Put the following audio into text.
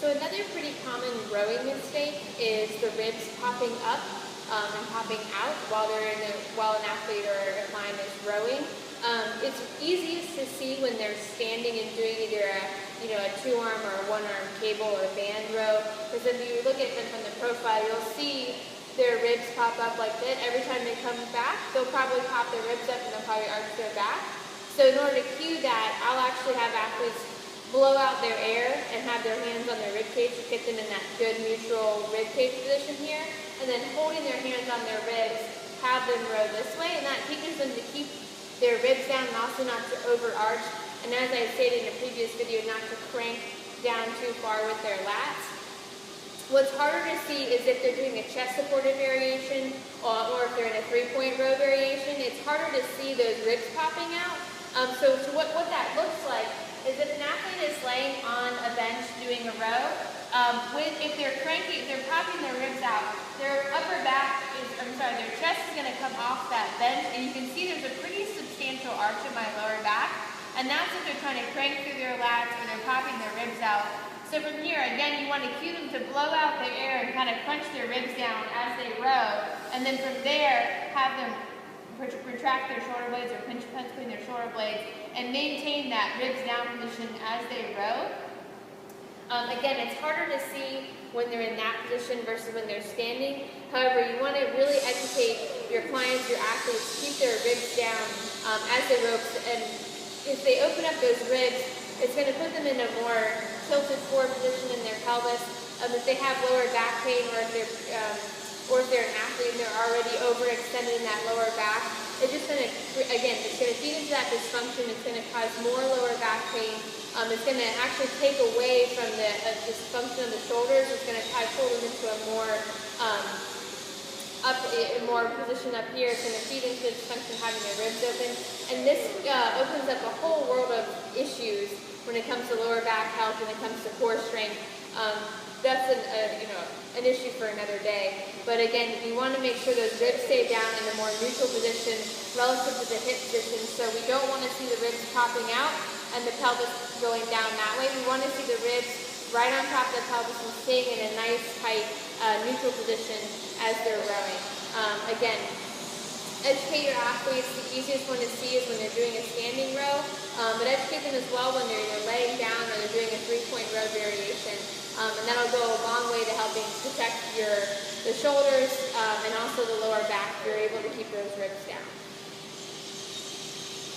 So another pretty common rowing mistake is the ribs popping up and popping out while an athlete or a client is rowing. It's easiest to see when they're standing and doing either a 2-arm or a 1-arm cable or band row. Because if you look at them from the profile, you'll see their ribs pop up like this. Every time they come back, they'll probably pop their ribs up and they'll probably arch their back. So in order to cue that, I'll actually have athletes blow out their air and have their hands on their rib cage to get them in that good neutral rib cage position here. And then holding their hands on their ribs, have them row this way, and that teaches them to keep their ribs down and also not to overarch. And as I stated in a previous video, not to crank down too far with their lats. What's harder to see is if they're doing a chest supported variation or if they're in a 3-point row variation. It's harder to see those ribs popping out. So what that looks like is if an athlete is laying on a bench doing a row, if they're popping their ribs out, their chest is going to come off that bench, and you can see there's a pretty substantial arch in my lower back, and that's if they're trying to crank through their lats or they're popping their ribs out. So from here, again, you want to cue them to blow out their air and kind of crunch their ribs down as they row, and then from there, have them retract their shoulder blades or pinch between their shoulder blades and maintain that ribs down position as they row. Again, it's harder to see when they're in that position versus when they're standing. However, you want to really educate your clients, your athletes, keep their ribs down as they row. And if they open up those ribs, it's going to put them in a more tilted forward position in their pelvis. If they have lower back pain or if they're an athlete and they're already overextended in that lower back, it's just going to, again, it's going to feed into that dysfunction. It's going to cause more lower back pain. It's going to actually take away from the dysfunction of the shoulders. It's going to pull them into a more position up here. It's going to feed into the dysfunction of having their ribs open. And this opens up a whole world of issues when it comes to lower back health, when it comes to core strength. That's an issue for another day. But again, you want to make sure those ribs stay down in a more neutral position relative to the hip position. So we don't want to see the ribs popping out and the pelvis going down that way. We want to see the ribs right on top of the pelvis and staying in a nice, tight, neutral position as they're rowing. Again, educate your athletes. The easiest one to see is when they're doing a standing row, but educate them as well when they're either laying down or they're doing a 3-point row variation. And that'll go a long way to helping protect the shoulders and also the lower back if you're able to keep those ribs down.